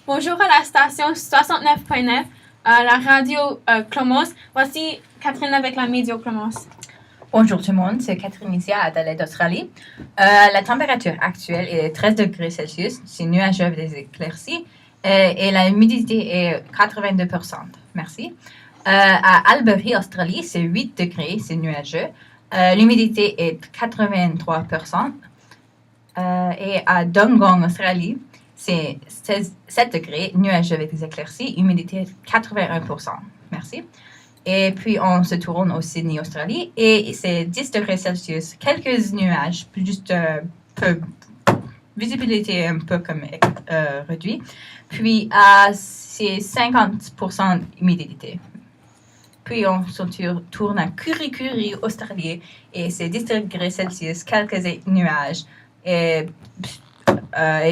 Bonjour à la station 69.9, la radio Clomos. Voici Catherine avec la météo Clomos. Bonjour tout le monde, c'est Catherine ici à Adelaide, Australie. La température actuelle est 13 degrés Celsius, c'est nuageux avec des éclaircies et la humidité est 82%. Merci. À Albury, Australie, c'est 8 degrés, c'est nuageux. L'humidité est 83%. Et à Dongong, Australie, c'est 7 degrés, nuageux avec des éclaircies, humidité 81%. Merci. Et puis, on se tourne au Sydney, Australie, et c'est 10 degrés Celsius, quelques nuages, juste peu, visibilité un peu comme réduite. Puis, c'est 50% humidité. Puis, on se tourne à Kurikuri, Australie, et c'est 10 degrés Celsius, quelques nuages, et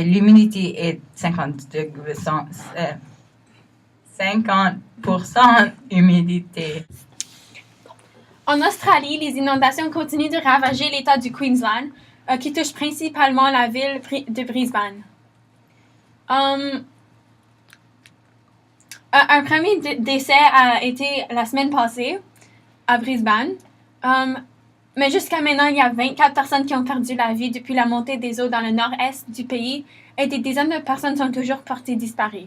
l'humidité est 50% humidité. En Australie, les inondations continuent de ravager l'État du Queensland, qui touche principalement la ville de Brisbane. Un premier décès a été la semaine passée à Brisbane. Mais jusqu'à maintenant, il y a 24 personnes qui ont perdu la vie depuis la montée des eaux dans le nord-est du pays et des dizaines de personnes sont toujours portées disparues.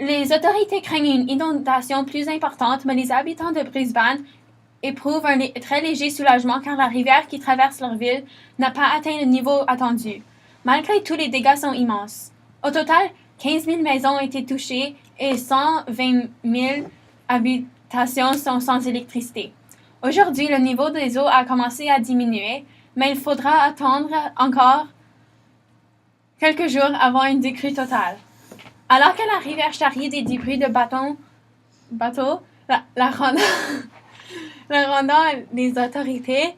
Les autorités craignent une inondation plus importante, mais les habitants de Brisbane éprouvent un très léger soulagement car la rivière qui traverse leur ville n'a pas atteint le niveau attendu. Malgré tout, les dégâts sont immenses. Au total, 15 000 maisons ont été touchées et 120 000 habitations sont sans électricité. Aujourd'hui, le niveau des eaux a commencé à diminuer, mais il faudra attendre encore quelques jours avant une décrue totale. Alors que la rivière charrie des débris de bateaux, la rendant les autorités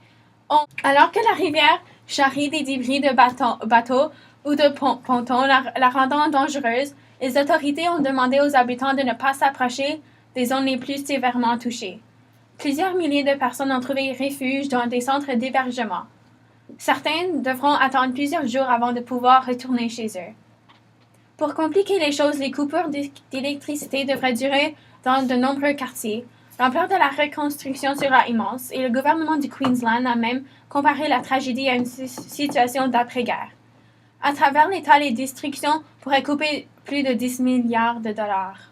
alors que la rivière charrie des débris de bateaux ou de pontons, la rendant dangereuse, les autorités ont demandé aux habitants de ne pas s'approcher des zones les plus sévèrement touchées. Plusieurs milliers de personnes ont trouvé refuge dans des centres d'hébergement. Certains devront attendre plusieurs jours avant de pouvoir retourner chez eux. Pour compliquer les choses, les coupures d'électricité devraient durer dans de nombreux quartiers. L'ampleur de la reconstruction sera immense et le gouvernement du Queensland a même comparé la tragédie à une situation d'après-guerre. À travers l'État, les destructions pourraient couper plus de 10 milliards de dollars.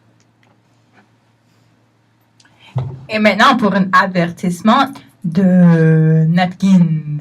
Et maintenant, pour un avertissement de napkins.